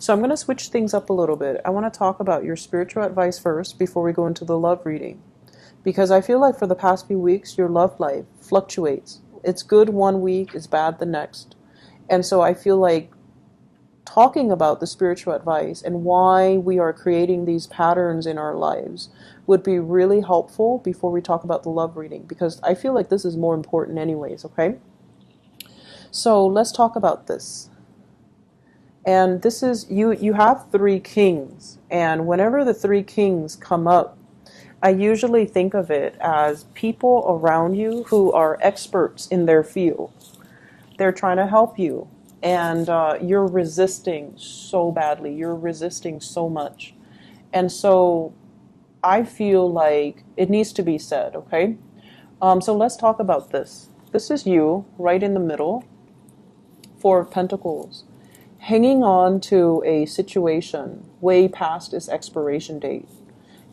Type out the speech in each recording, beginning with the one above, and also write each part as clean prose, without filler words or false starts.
So I'm going to switch things up a little bit. I want to talk about your spiritual advice first before we go into the love reading. Because I feel like for the past few weeks, your love life fluctuates. It's good one week, it's bad the next. And so I feel like talking about the spiritual advice and why we are creating these patterns in our lives would be really helpful before we talk about the love reading. Because I feel like this is more important anyways, okay? So let's talk about this. And this is, you have three kings. And whenever the three kings come up, I usually think of it as people around you who are experts in their field. They're trying to help you. And you're resisting so badly. You're resisting so much. And so I feel like it needs to be said, okay? So let's talk about this. This is you, right in the middle. Four of Pentacles. Hanging on to a situation way past its expiration date.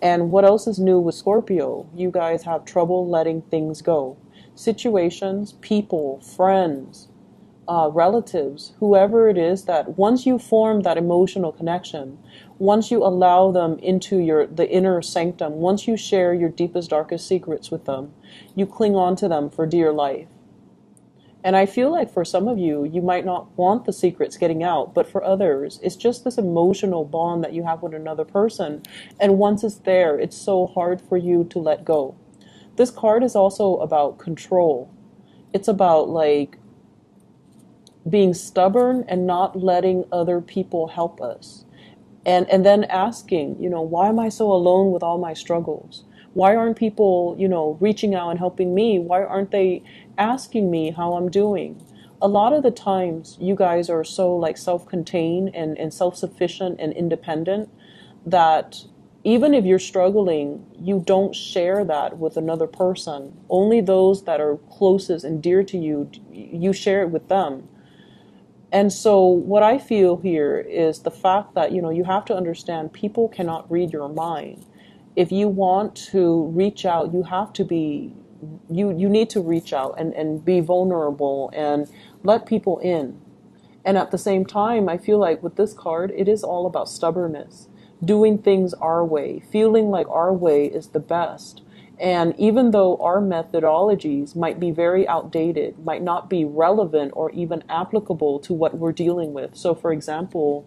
And what else is new with Scorpio? You guys have trouble letting things go. Situations, people, friends, relatives, whoever it is, that once you form that emotional connection, once you allow them into the inner sanctum, once you share your deepest, darkest secrets with them, you cling on to them for dear life. And I feel like for some of you, you might not want the secrets getting out, but for others, it's just this emotional bond that you have with another person. And once it's there, it's so hard for you to let go. This card is also about control. It's about like being stubborn and not letting other people help us. And then asking, why am I so alone with all my struggles? Why aren't people, reaching out and helping me? Why aren't they asking me how I'm doing? A lot of the times you guys are so like self-contained and self-sufficient and independent that even if you're struggling, you don't share that with another person. Only those that are closest and dear to you, you share it with them. And so what I feel here is the fact that, you have to understand people cannot read your mind. If you want to reach out, you have to be, you need to reach out and be vulnerable and let people in. And at the same time, I feel like with this card, it is all about stubbornness, doing things our way, feeling like our way is the best. And even though our methodologies might be very outdated, might not be relevant or even applicable to what we're dealing with. So for example,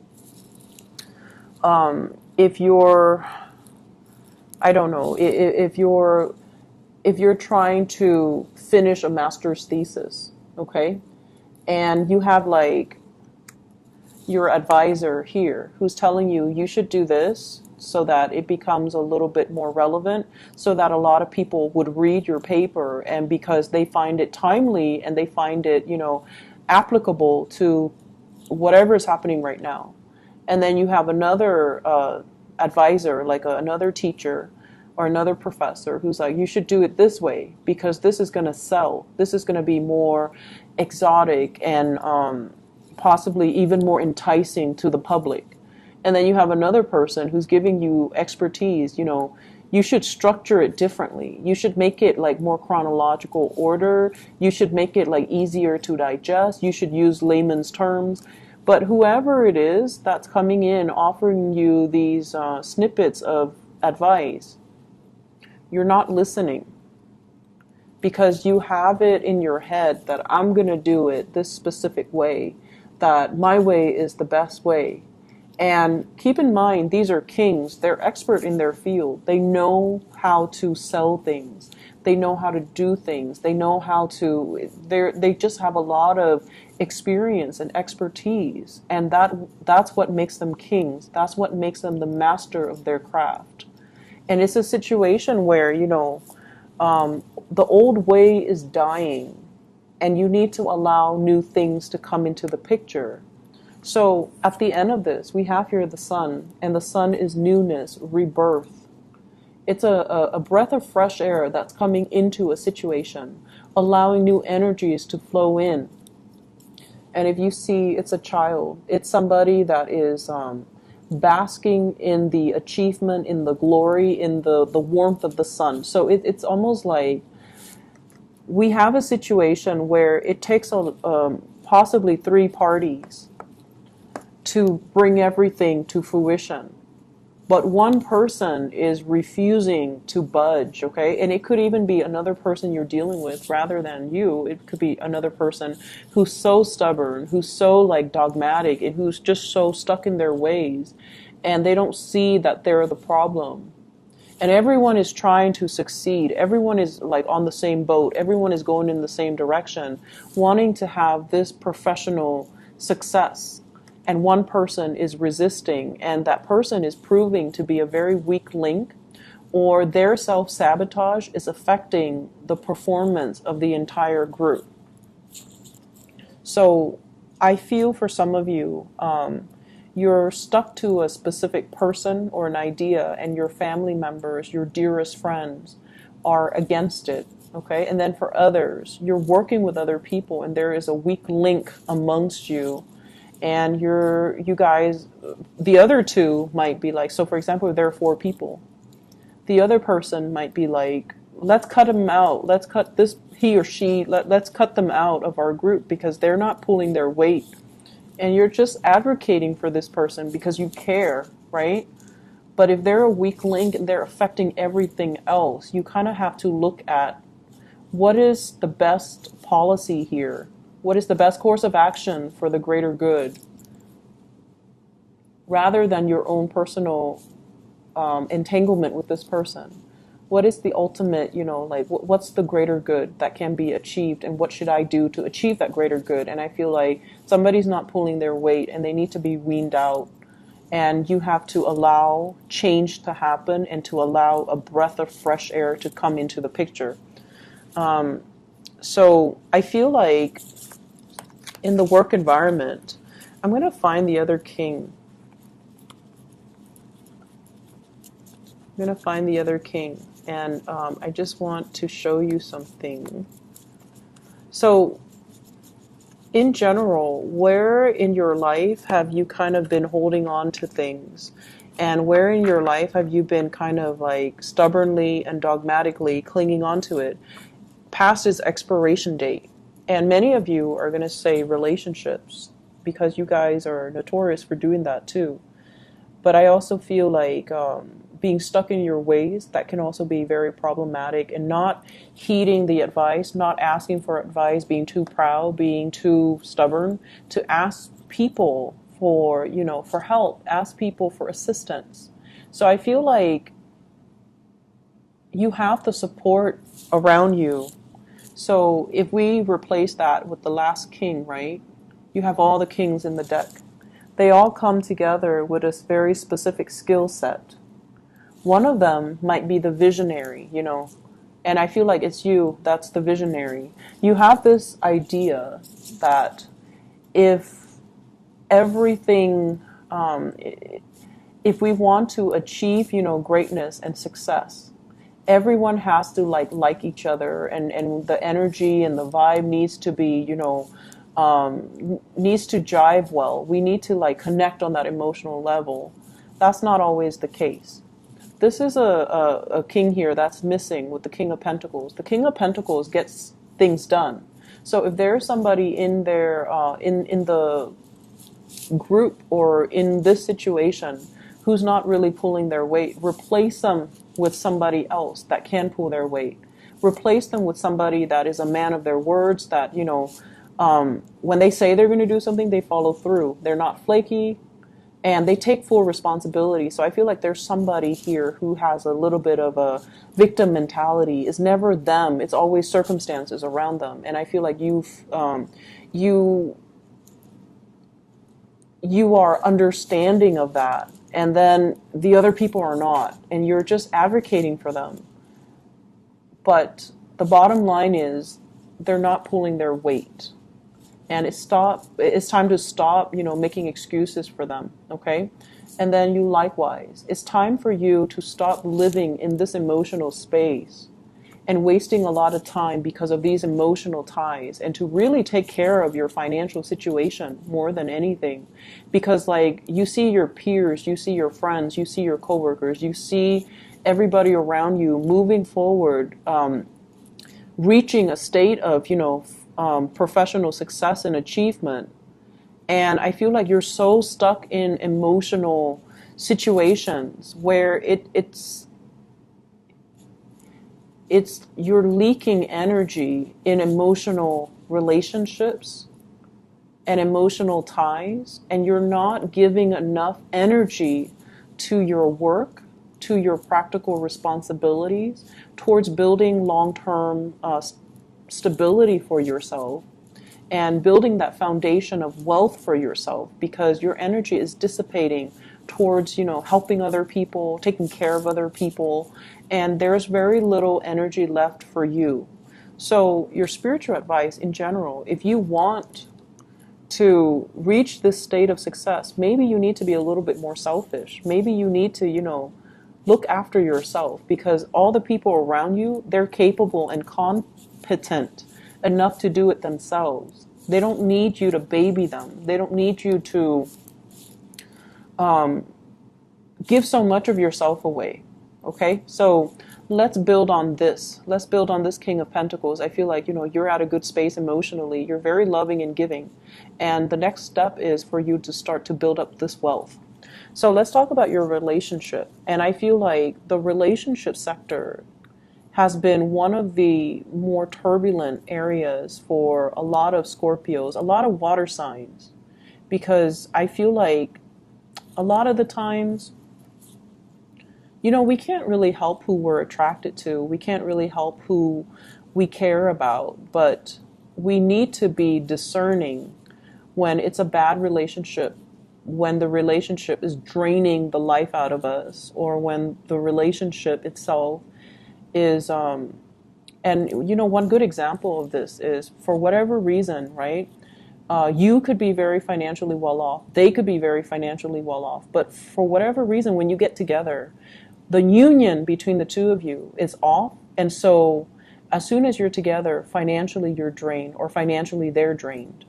if you're, I don't know, if you're trying to finish a master's thesis, okay, and you have like your advisor here who's telling you you should do this so that it becomes a little bit more relevant, so that a lot of people would read your paper, and because they find it timely and they find it, applicable to whatever is happening right now. And then you have another advisor, like another teacher or another professor who's like, you should do it this way because this is going to sell. This is going to be more exotic and possibly even more enticing to the public. And then you have another person who's giving you expertise. You should structure it differently. You should make it like more chronological order. You should make it like easier to digest. You should use layman's terms. But whoever it is that's coming in offering you these snippets of advice, you're not listening, because you have it in your head that I'm going to do it this specific way, that my way is the best way. And keep in mind, these are kings. They're expert in their field. They know how to sell things. They know how to do things. They know how to, they just have a lot of experience and expertise. And that's what makes them kings. That's what makes them the master of their craft. And it's a situation where, the old way is dying, and you need to allow new things to come into the picture. So at the end of this, we have here the sun, and the sun is newness, rebirth. It's a breath of fresh air that's coming into a situation, allowing new energies to flow in. And if you see, it's a child. It's somebody that is basking in the achievement, in the glory, in the warmth of the sun. So it's almost like we have a situation where it takes possibly three parties to bring everything to fruition. But one person is refusing to budge, okay? And it could even be another person you're dealing with rather than you. It could be another person who's so stubborn, who's so like dogmatic, and who's just so stuck in their ways. And they don't see that they're the problem. And everyone is trying to succeed. Everyone is like on the same boat. Everyone is going in the same direction, wanting to have this professional success. And one person is resisting, and that person is proving to be a very weak link, or their self-sabotage is affecting the performance of the entire group. So I feel for some of you, you're stuck to a specific person or an idea, and your family members, your dearest friends, are against it. Okay, and then for others, you're working with other people, and there is a weak link amongst you, and you guys, the other two might be like, so for example, if there are 4 people, the other person might be like, let's cut them out. Let's cut this, he or she, let's cut them out of our group because they're not pulling their weight. And you're just advocating for this person because you care, right? But if they're a weak link and they're affecting everything else, you kind of have to look at what is the best policy here? What is the best course of action for the greater good? Rather than your own personal entanglement with this person. What is the ultimate, like what's the greater good that can be achieved, and what should I do to achieve that greater good? And I feel like somebody's not pulling their weight and they need to be weaned out. And you have to allow change to happen and to allow a breath of fresh air to come into the picture. So I feel like in the work environment, I'm going to find the other king. I'm going to find the other king. And I just want to show you something. So in general, where in your life have you kind of been holding on to things? And where in your life have you been kind of like stubbornly and dogmatically clinging on to it past its expiration date? And many of you are going to say relationships, because you guys are notorious for doing that too. But I also feel like being stuck in your ways, that can also be very problematic, and not heeding the advice, not asking for advice, being too proud, being too stubborn to ask people for, for help, ask people for assistance. So I feel like you have the support around you. So if we replace that with the last king, right? You have all the kings in the deck. They all come together with a very specific skill set. One of them might be the visionary, and I feel like it's you that's the visionary. You have this idea that if everything, if we want to achieve, greatness and success, everyone has to like each other, and the energy and the vibe needs to be, needs to jive well. We need to connect on that emotional level. That's not always the case. This is a king here that's missing with the King of Pentacles. The King of Pentacles gets things done. So if there's somebody in there, in the group or in this situation who's not really pulling their weight, replace them with somebody else that can pull their weight. Replace them with somebody that is a man of their words, that, when they say they're going to do something, they follow through. They're not flaky. And they take full responsibility. So I feel like there's somebody here who has a little bit of a victim mentality. It's never them. It's always circumstances around them. And I feel like you are understanding of that. And then the other people are not. And you're just advocating for them. But the bottom line is they're not pulling their weight. And it's time to stop, making excuses for them, okay? And then you likewise. It's time for you to stop living in this emotional space and wasting a lot of time because of these emotional ties, and to really take care of your financial situation more than anything. Because you see your peers, you see your friends, you see your coworkers, you see everybody around you moving forward, reaching a state of, professional success and achievement, And I feel like you're so stuck in emotional situations where it's you're leaking energy in emotional relationships and emotional ties, and you're not giving enough energy to your work, to your practical responsibilities, towards building long-term stability for yourself and building that foundation of wealth for yourself, because your energy is dissipating towards, helping other people, taking care of other people, and there's very little energy left for you. So your spiritual advice in general, if you want to reach this state of success, maybe you need to be a little bit more selfish. Maybe you need to, look after yourself, because all the people around you, they're capable and competent enough to do it themselves. They don't need you to baby them. They don't need you to give so much of yourself away. Okay? So let's build on this. Let's build on this King of Pentacles. I feel like, you're at a good space emotionally. You're very loving and giving. And the next step is for you to start to build up this wealth. So let's talk about your relationship. And I feel like the relationship sector has been one of the more turbulent areas for a lot of Scorpios, a lot of water signs, because I feel like a lot of the times, we can't really help who we're attracted to. We can't really help who we care about, but we need to be discerning when it's a bad relationship, when the relationship is draining the life out of us, or when the relationship itself is one good example of this is, for whatever reason, right, you could be very financially well off, they could be very financially well off, but for whatever reason, when you get together, the union between the two of you is off. And so as soon as you're together, financially you're drained, or financially they're drained.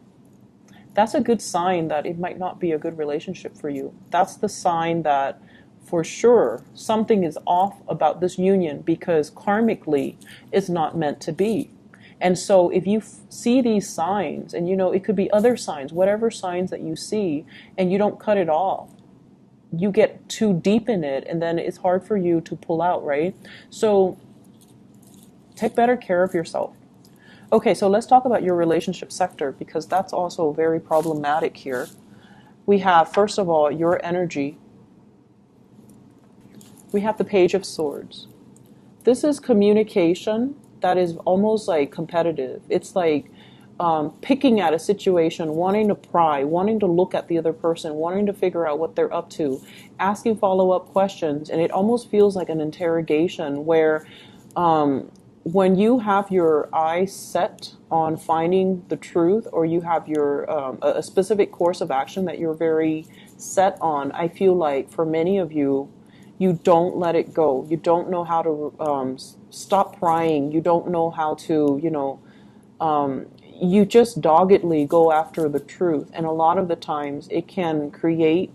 That's a good sign that it might not be a good relationship for you. That's the sign that for sure something is off about this union, because karmically it's not meant to be. And so if you see these signs, and it could be other signs, whatever signs that you see, and you don't cut it off, you get too deep in it, and then it's hard for you to pull out, right? So take better care of yourself. Okay, so let's talk about your relationship sector, because that's also very problematic here. We have, first of all, your energy. We have the Page of Swords. This is communication that is almost like competitive. It's like picking at a situation, wanting to pry, wanting to look at the other person, wanting to figure out what they're up to, asking follow-up questions, and it almost feels like an interrogation where when you have your eyes set on finding the truth, or you have your a specific course of action that you're very set on, I feel like for many of you, you don't let it go. You don't know how to stop prying. You don't know how to, you just doggedly go after the truth. And a lot of the times it can create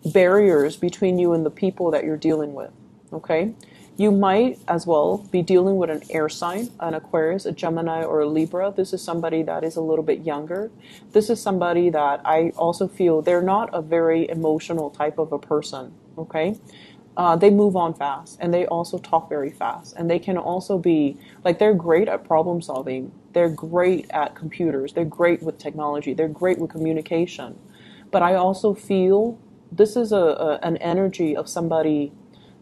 barriers between you and the people that you're dealing with, okay? You might as well be dealing with an air sign, an Aquarius, a Gemini, or a Libra. This is somebody that is a little bit younger. This is somebody that I also feel they're not a very emotional type of a person, okay? They move on fast, and they also talk very fast. And they can also be, like, they're great at problem solving. They're great at computers. They're great with technology. They're great with communication. But I also feel this is an energy of somebody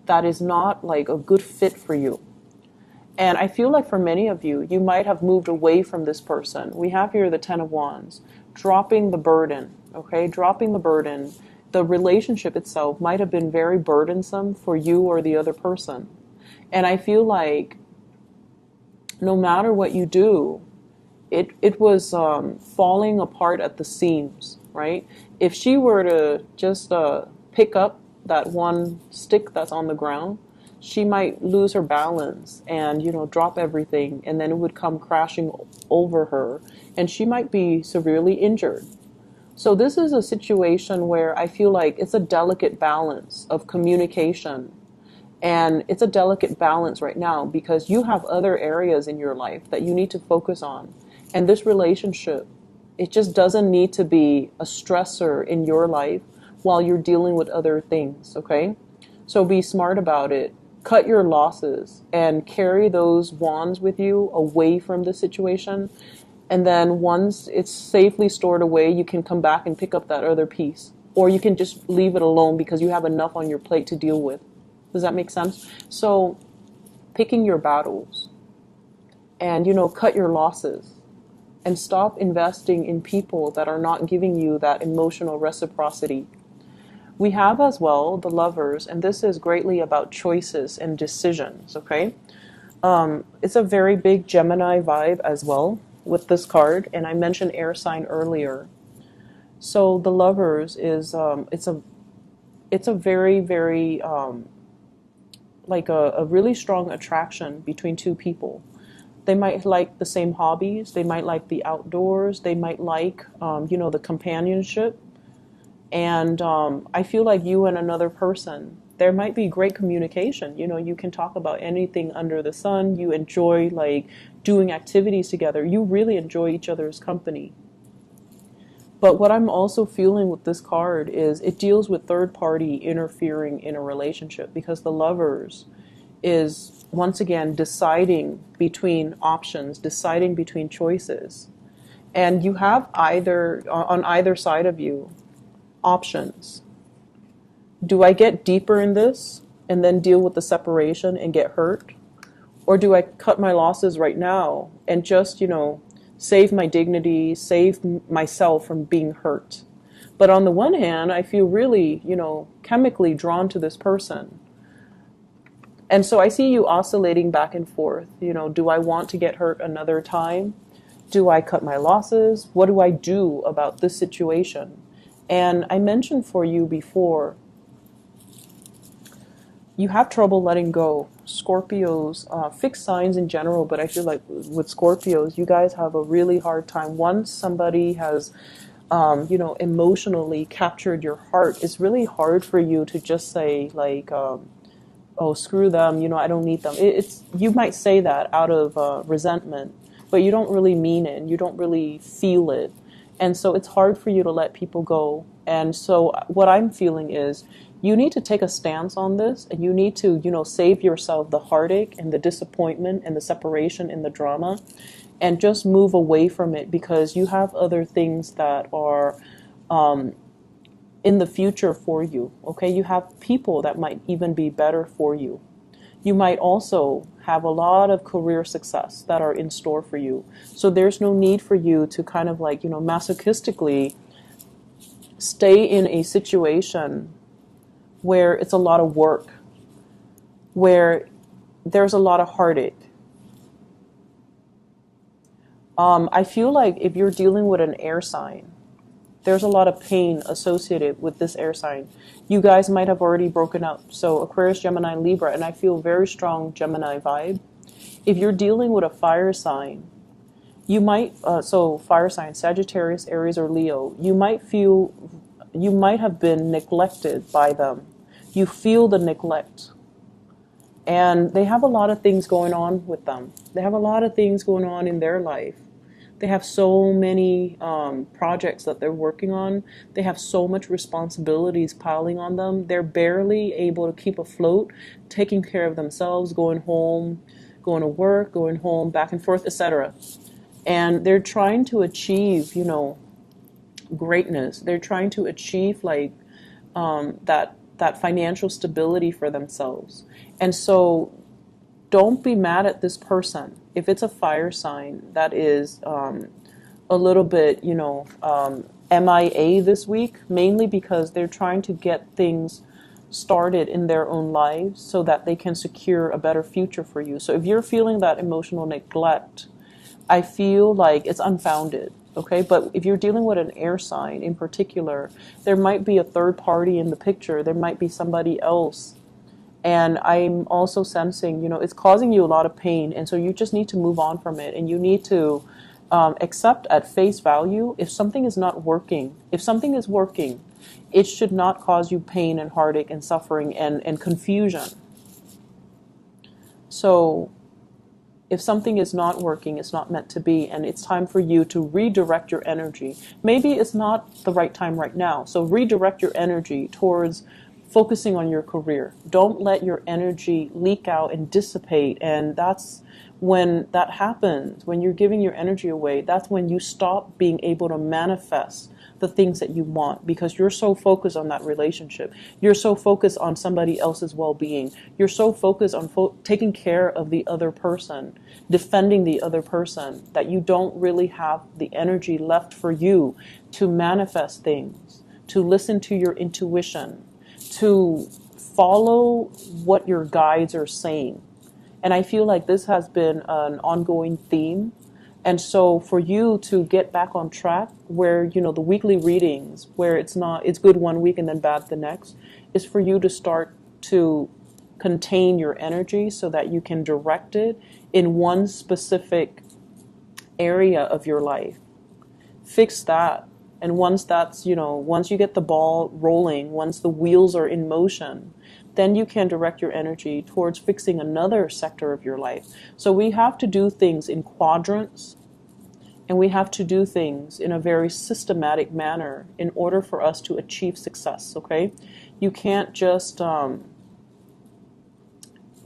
that is not like a good fit for you. And I feel like for many of you, you might have moved away from this person. We have here the Ten of Wands, dropping the burden, okay? Dropping the burden. The relationship itself might have been very burdensome for you or the other person. And I feel like no matter what you do, it was falling apart at the seams, right? If she were to just pick up that one stick that's on the ground, she might lose her balance and, drop everything, and then it would come crashing over her, and she might be severely injured. So this is a situation where I feel like it's a delicate balance of communication, and it's a delicate balance right now because you have other areas in your life that you need to focus on, and this relationship It just doesn't need to be a stressor in your life while you're dealing with other things, okay? So be smart about it. Cut your losses and carry those wands with you away from the situation. And then once it's safely stored away, you can come back and pick up that other piece. Or you can just leave it alone because you have enough on your plate to deal with. Does that make sense? So picking your battles and, cut your losses and stop investing in people that are not giving you that emotional reciprocity. We have as well the Lovers, and this is greatly about choices and decisions, okay? It's a very big Gemini vibe as well with this card, and I mentioned air sign earlier. So the Lovers is it's a very, very like a really strong attraction between two people. They might like the same hobbies. They might like the outdoors. They might like, the companionship. And I feel like you and another person, there might be great communication. You can talk about anything under the sun. You enjoy like doing activities together. You really enjoy each other's company. But what I'm also feeling with this card is it deals with third party interfering in a relationship, because the Lovers is once again deciding between options, deciding between choices. And you have on either side of you, options. Do I get deeper in this and then deal with the separation and get hurt? Or do I cut my losses right now and just, save my dignity, save myself from being hurt? But on the one hand, I feel really, chemically drawn to this person. And so I see you oscillating back and forth. Do I want to get hurt another time? Do I cut my losses? What do I do about this situation? And I mentioned for you before, you have trouble letting go. Scorpios, fixed signs in general, but I feel like with Scorpios, you guys have a really hard time. Once somebody has, emotionally captured your heart, it's really hard for you to just say like, oh, screw them, I don't need them. You might say that out of resentment, but you don't really mean it. You don't really feel it. And so it's hard for you to let people go. And so what I'm feeling is you need to take a stance on this, and you need to, save yourself the heartache and the disappointment and the separation and the drama, and just move away from it, because you have other things that are in the future for you, okay? You have people that might even be better for you. You might also have a lot of career success that are in store for you. So there's no need for you to kind of like, masochistically stay in a situation where it's a lot of work, where there's a lot of heartache. I feel like if you're dealing with an air sign, there's a lot of pain associated with this air sign. You guys might have already broken up. So Aquarius, Gemini, Libra, and I feel very strong Gemini vibe. If you're dealing with a fire sign, you might, so fire sign, Sagittarius, Aries, or Leo, you might have been neglected by them. You feel the neglect. And they have a lot of things going on with them. They have a lot of things going on in their life. They have so many projects that they're working on. They have so much responsibilities piling on them. They're barely able to keep afloat, taking care of themselves, going home, going to work, going home, back and forth, etc. And they're trying to achieve, greatness. They're trying to achieve like that financial stability for themselves. And so don't be mad at this person. If it's a fire sign that is a little bit, MIA this week, mainly because they're trying to get things started in their own lives so that they can secure a better future for you. So if you're feeling that emotional neglect, I feel like it's unfounded. Okay, but if you're dealing with an air sign in particular, there might be a third party in the picture. There might be somebody else. And I'm also sensing, it's causing you a lot of pain. And so you just need to move on from it. And you need to accept at face value if something is not working. If something is working, it should not cause you pain and heartache and suffering and confusion. So If something is not working, it's not meant to be, and it's time for you to redirect your energy. Maybe it's not the right time right now, so redirect your energy towards focusing on your career. Don't let your energy leak out and dissipate, and that's when that happens, when you're giving your energy away, that's when you stop being able to manifest the things that you want, because you're so focused on that relationship. You're so focused on somebody else's well-being. You're so focused on taking care of the other person, defending the other person, that you don't really have the energy left for you to manifest things, to listen to your intuition, to follow what your guides are saying. And I feel like this has been an ongoing theme. And so for you to get back on track, where, the weekly readings, where it's good one week and then bad the next, is for you to start to contain your energy so that you can direct it in one specific area of your life. Fix that. And once once you get the ball rolling, once the wheels are in motion, then you can direct your energy towards fixing another sector of your life. So we have to do things in quadrants, and we have to do things in a very systematic manner in order for us to achieve success, okay? You can't just, learn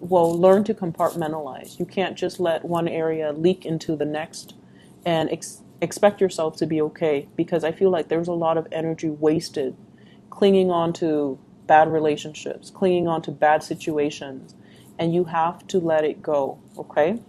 to compartmentalize. You can't just let one area leak into the next and expect yourself to be okay, because I feel like there's a lot of energy wasted clinging on to bad relationships, clinging on to bad situations, and you have to let it go, okay?